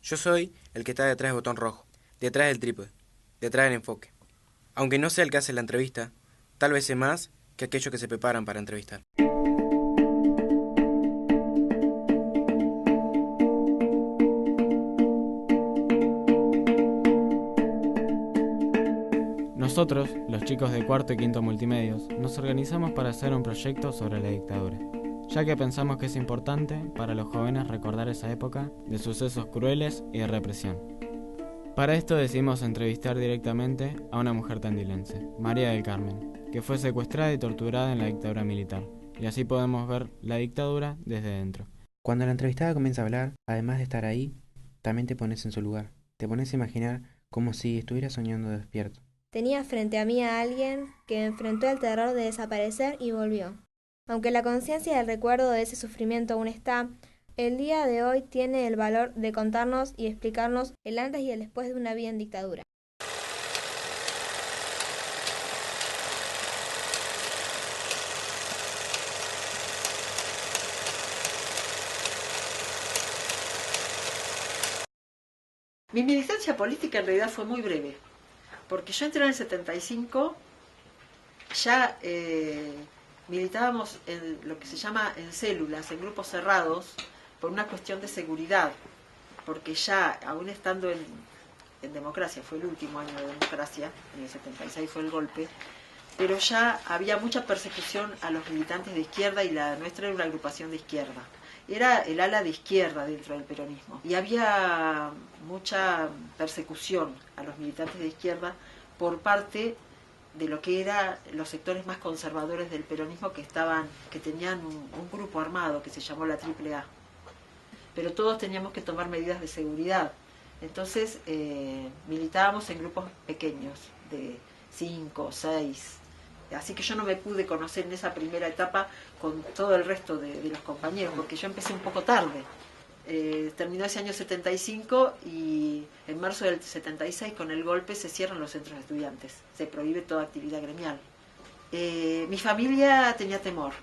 Yo soy el que está detrás del botón rojo, detrás del trípode, detrás del enfoque. Aunque no sea el que hace la entrevista, tal vez sé más que aquellos que se preparan para entrevistar. Nosotros, los chicos de cuarto y quinto multimedios, nos organizamos para hacer un proyecto sobre la dictadura, ya que pensamos que es importante para los jóvenes recordar esa época de sucesos crueles y de represión. Para esto decidimos entrevistar directamente a una mujer tandilense, María del Carmen, que fue secuestrada y torturada en la dictadura militar, y así podemos ver la dictadura desde dentro. Cuando la entrevistada comienza a hablar, además de estar ahí, también te pones en su lugar. Te pones a imaginar como si estuvieras soñando despierto. Tenía frente a mí a alguien que me enfrentó al terror de desaparecer y volvió. Aunque la conciencia del recuerdo de ese sufrimiento aún está, el día de hoy tiene el valor de contarnos y explicarnos el antes y el después de una vida en dictadura. Mi militancia política en realidad fue muy breve, porque yo entré en el 75, ya militábamos en lo que se llama en células, en grupos cerrados, por una cuestión de seguridad, porque ya, aún estando en democracia, fue el último año de democracia, en el 76 fue el golpe, pero ya había mucha persecución a los militantes de izquierda y la nuestra era una agrupación de izquierda. Era el ala de izquierda dentro del peronismo. Y había mucha persecución a los militantes de izquierda por parte de lo que eran los sectores más conservadores del peronismo que tenían un grupo armado que se llamó la AAA. Pero todos teníamos que tomar medidas de seguridad. Entonces militábamos en grupos pequeños, de 5, 6. Así que yo no me pude conocer en esa primera etapa con todo el resto de los compañeros, porque yo empecé un poco tarde. Terminó ese año 75 y en marzo del 76 con el golpe se cierran los centros de estudiantes, se prohíbe toda actividad gremial. Mi familia tenía temor,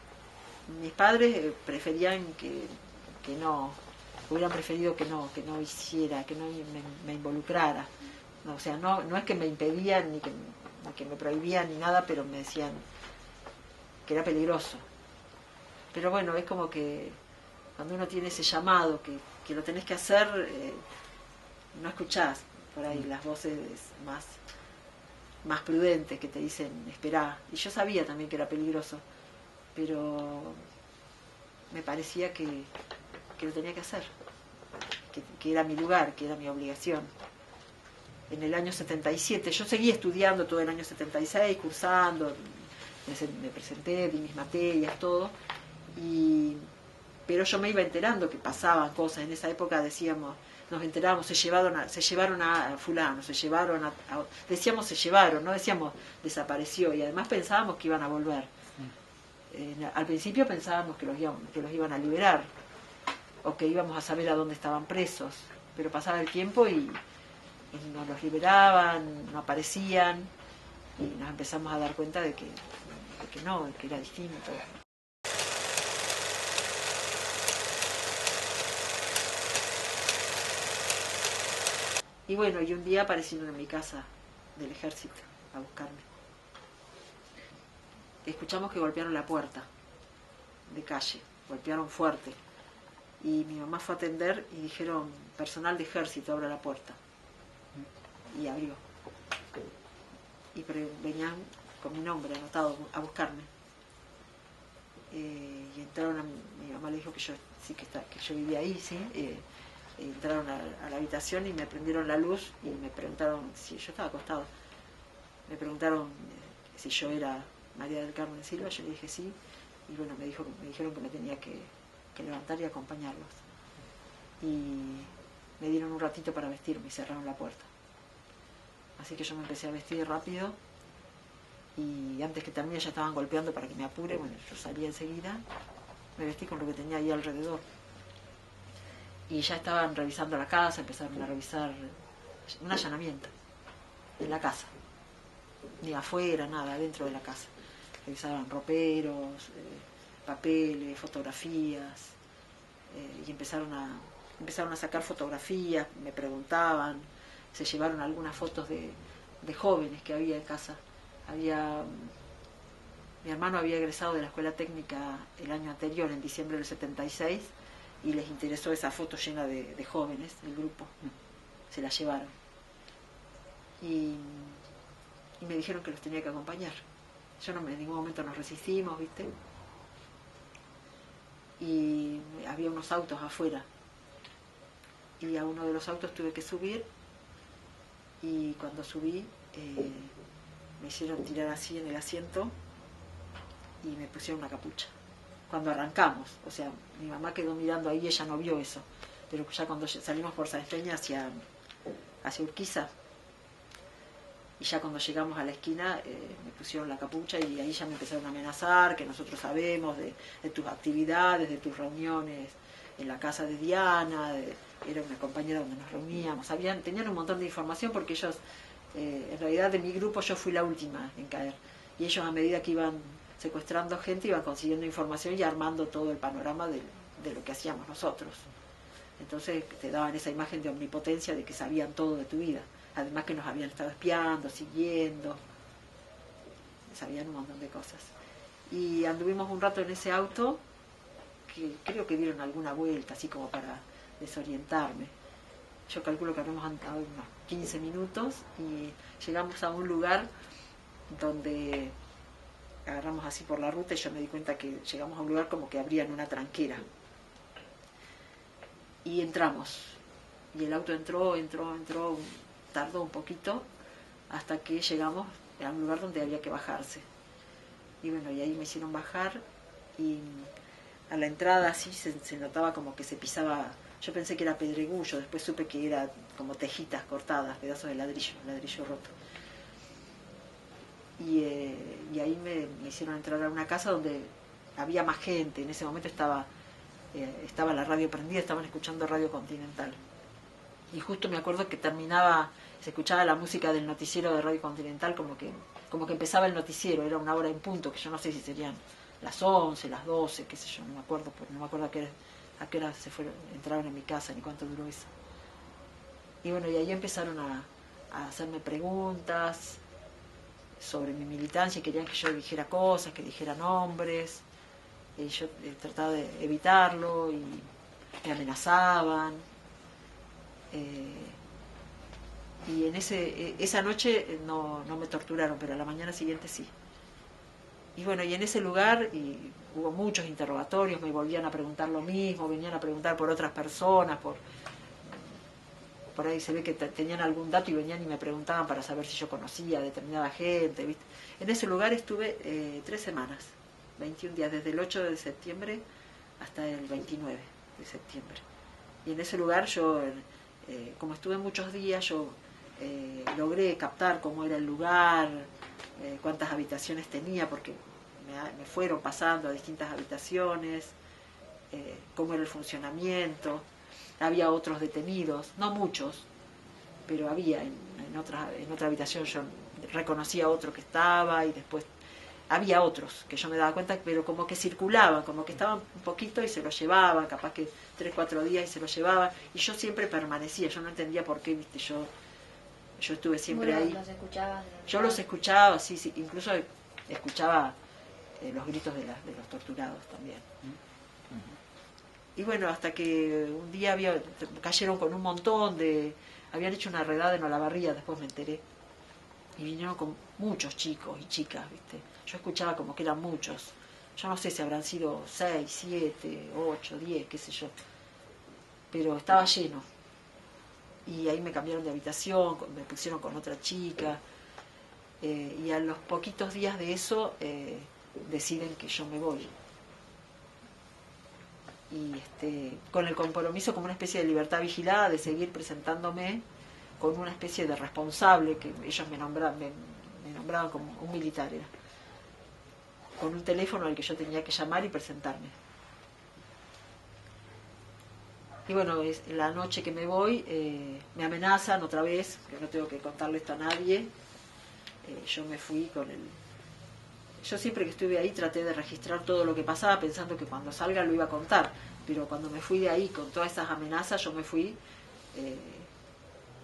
mis padres preferían que no, hubieran preferido que no hiciera, que no me involucrara. No, o sea, no es que me impedían ni que me prohibían ni nada, pero me decían que era peligroso. Pero bueno, es como que cuando uno tiene ese llamado, que lo tenés que hacer, no escuchás por ahí las voces más prudentes que te dicen esperá. Y yo sabía también que era peligroso, pero me parecía que lo tenía que hacer, que era mi lugar, que era mi obligación. En el año 77, yo seguí estudiando todo el año 76, cursando, me presenté, di mis materias, todo, pero yo me iba enterando que pasaban cosas. En esa época decíamos, nos enterábamos, se llevaron a fulano, decíamos se llevaron, no decíamos desapareció, y además pensábamos que iban a volver. Al principio pensábamos que los iban a liberar, o que íbamos a saber a dónde estaban presos, pero pasaba el tiempo y no los liberaban, no aparecían, y nos empezamos a dar cuenta de que no, de que era distinto. Y bueno, y un día aparecieron en mi casa del ejército a buscarme. Escuchamos que golpearon la puerta de calle, golpearon fuerte, y mi mamá fue a atender y dijeron, personal de ejército, abra la puerta. Y abrió. Y venían con mi nombre anotado a buscarme. Y entraron mi mamá le dijo que yo yo vivía ahí, ¿sí? Entraron a la habitación y me prendieron la luz y me preguntaron si yo estaba acostado. Me preguntaron si yo era María del Carmen Silva, yo le dije sí, y bueno, me dijeron que me tenía que levantar y acompañarlos. Y me dieron un ratito para vestirme y cerraron la puerta. Así que yo me empecé a vestir rápido y antes que termine ya estaban golpeando para que me apure. Bueno, yo salí enseguida, me vestí con lo que tenía ahí alrededor. Y ya estaban revisando la casa, empezaron a revisar un allanamiento en la casa. Ni afuera, nada, dentro de la casa. Revisaban roperos, papeles, fotografías, y empezaron empezaron a sacar fotografías, me preguntaban, se llevaron algunas fotos de jóvenes que había en casa. Mi hermano había egresado de la escuela técnica el año anterior, en diciembre del 76, y les interesó esa foto llena de jóvenes del grupo. Se la llevaron. Y me dijeron que los tenía que acompañar. Yo en ningún momento nos resistimos, ¿viste? Y había unos autos afuera. Y a uno de los autos tuve que subir, y cuando subí me hicieron tirar así en el asiento y me pusieron una capucha. Cuando arrancamos, o sea, mi mamá quedó mirando ahí, ella no vio eso, pero ya cuando salimos por San Peña hacia Urquiza, y ya cuando llegamos a la esquina me pusieron la capucha, y ahí ya me empezaron a amenazar, que nosotros sabemos de tus actividades, de tus reuniones en la casa de Diana, era una compañera donde nos reuníamos, tenían un montón de información, porque ellos, en realidad de mi grupo yo fui la última en caer, y ellos a medida que iban secuestrando gente iban consiguiendo información y armando todo el panorama de lo que hacíamos nosotros. Entonces te daban esa imagen de omnipotencia, de que sabían todo de tu vida, además que nos habían estado espiando, siguiendo, sabían un montón de cosas. Y anduvimos un rato en ese auto, que creo que dieron alguna vuelta, así como para desorientarme. Yo calculo que habremos andado unos 15 minutos y llegamos a un lugar donde agarramos así por la ruta, y yo me di cuenta que llegamos a un lugar como que abrían una tranquera. Y entramos. Y el auto entró, tardó un poquito, hasta que llegamos a un lugar donde había que bajarse. Y bueno, y ahí me hicieron bajar, y a la entrada así se notaba como que se pisaba. Yo pensé que era pedregullo, después supe que era como tejitas cortadas, pedazos de ladrillo roto. Y ahí me hicieron entrar a una casa donde había más gente. En ese momento estaba la radio prendida, estaban escuchando Radio Continental. Y justo me acuerdo que se escuchaba la música del noticiero de Radio Continental, como que empezaba el noticiero, era una hora en punto, que yo no sé si serían las 11, las 12, qué sé yo, no me acuerdo, porque no me acuerdo a qué hora entraron en mi casa, ni cuánto duró eso. Y bueno, y ahí empezaron a hacerme preguntas sobre mi militancia, y querían que yo dijera cosas, que dijera nombres, y yo trataba de evitarlo, y me amenazaban. Y en esa noche no me torturaron, pero a la mañana siguiente sí. Y bueno, y en ese lugar hubo muchos interrogatorios, me volvían a preguntar lo mismo, venían a preguntar por otras personas, por ahí se ve que tenían algún dato y venían y me preguntaban para saber si yo conocía a determinada gente, ¿viste? En ese lugar estuve 3 semanas, 21 días, desde el 8 de septiembre hasta el 29 de septiembre. Y en ese lugar yo, como estuve muchos días, yo logré captar cómo era el lugar, cuántas habitaciones tenía, porque me fueron pasando a distintas habitaciones, cómo era el funcionamiento. Había otros detenidos, no muchos, pero había en otra habitación. Yo reconocía a otro que estaba, y después había otros que yo me daba cuenta, pero como que circulaban, como que estaban un poquito y se los llevaban, capaz que 3-4 días y se los llevaban, y yo siempre permanecía. Yo no entendía por qué, ¿viste? Yo estuve siempre ahí. Yo los escuchaba, sí, incluso escuchaba los gritos de los torturados también. Y bueno, hasta que un día cayeron con un montón habían hecho una redada en Olavarría, después me enteré, y vinieron con muchos chicos y chicas, ¿viste? Yo escuchaba como que eran muchos. Yo no sé si habrán sido 6, 7, 8, 10, qué sé yo, pero estaba lleno. Y ahí me cambiaron de habitación, me pusieron con otra chica, y a los poquitos días de eso deciden que yo me voy. Y con el compromiso, como una especie de libertad vigilada, de seguir presentándome con una especie de responsable, que ellos me nombraban como un militar, era, con un teléfono al que yo tenía que llamar y presentarme. Y bueno, la noche que me voy, me amenazan otra vez, que no tengo que contarle esto a nadie. Yo me fui Yo siempre que estuve ahí traté de registrar todo lo que pasaba, pensando que cuando salga lo iba a contar. Pero cuando me fui de ahí con todas esas amenazas, yo me fui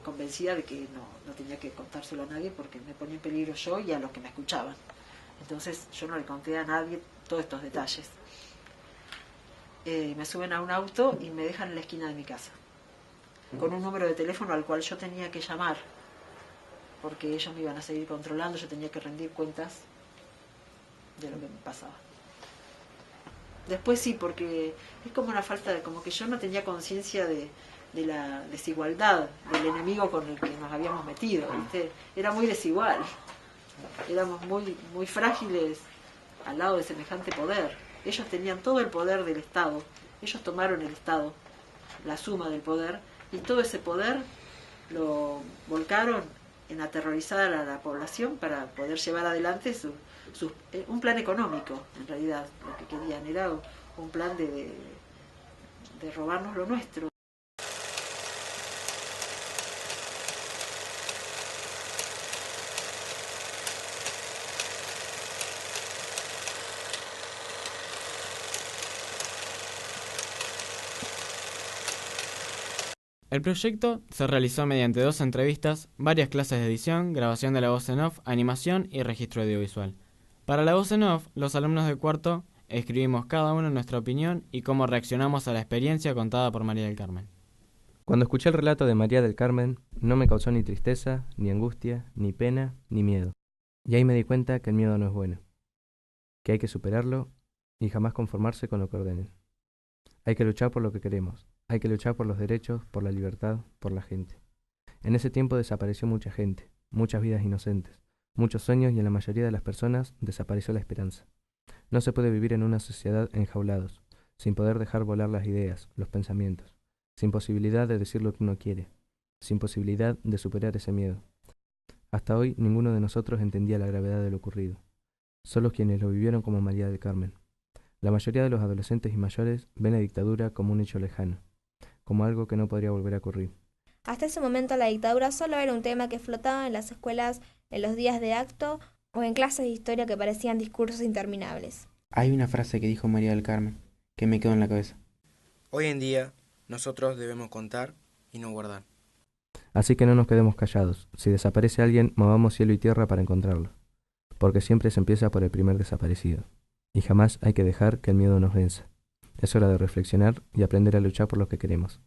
convencida de que no tenía que contárselo a nadie porque me ponía en peligro yo y a los que me escuchaban. Entonces yo no le conté a nadie todos estos detalles. Me suben a un auto y me dejan en la esquina de mi casa, con un número de teléfono al cual yo tenía que llamar, porque ellos me iban a seguir controlando, yo tenía que rendir cuentas de lo que me pasaba. Después sí, porque es como una falta de, como que yo no tenía conciencia de la desigualdad del enemigo con el que nos habíamos metido, ¿viste? Era muy desigual, éramos muy frágiles al lado de semejante poder. Ellos tenían todo el poder del Estado, ellos tomaron el Estado, la suma del poder, y todo ese poder lo volcaron en aterrorizar a la población para poder llevar adelante un plan económico. En realidad lo que querían era un plan de robarnos lo nuestro. El proyecto se realizó mediante 2 entrevistas, varias clases de edición, grabación de la voz en off, animación y registro audiovisual. Para la voz en off, los alumnos de cuarto escribimos cada uno nuestra opinión y cómo reaccionamos a la experiencia contada por María del Carmen. Cuando escuché el relato de María del Carmen, no me causó ni tristeza, ni angustia, ni pena, ni miedo. Y ahí me di cuenta que el miedo no es bueno, que hay que superarlo y jamás conformarse con lo que ordenen. Hay que luchar por lo que queremos. Hay que luchar por los derechos, por la libertad, por la gente. En ese tiempo desapareció mucha gente, muchas vidas inocentes, muchos sueños y en la mayoría de las personas desapareció la esperanza. No se puede vivir en una sociedad enjaulados, sin poder dejar volar las ideas, los pensamientos, sin posibilidad de decir lo que uno quiere, sin posibilidad de superar ese miedo. Hasta hoy ninguno de nosotros entendía la gravedad de lo ocurrido, solo quienes lo vivieron como María del Carmen. La mayoría de los adolescentes y mayores ven la dictadura como un hecho lejano, como algo que no podría volver a ocurrir. Hasta ese momento la dictadura solo era un tema que flotaba en las escuelas en los días de acto o en clases de historia que parecían discursos interminables. Hay una frase que dijo María del Carmen que me quedó en la cabeza. Hoy en día, nosotros debemos contar y no guardar. Así que no nos quedemos callados. Si desaparece alguien, movamos cielo y tierra para encontrarlo. Porque siempre se empieza por el primer desaparecido. Y jamás hay que dejar que el miedo nos venza. Es hora de reflexionar y aprender a luchar por lo que queremos.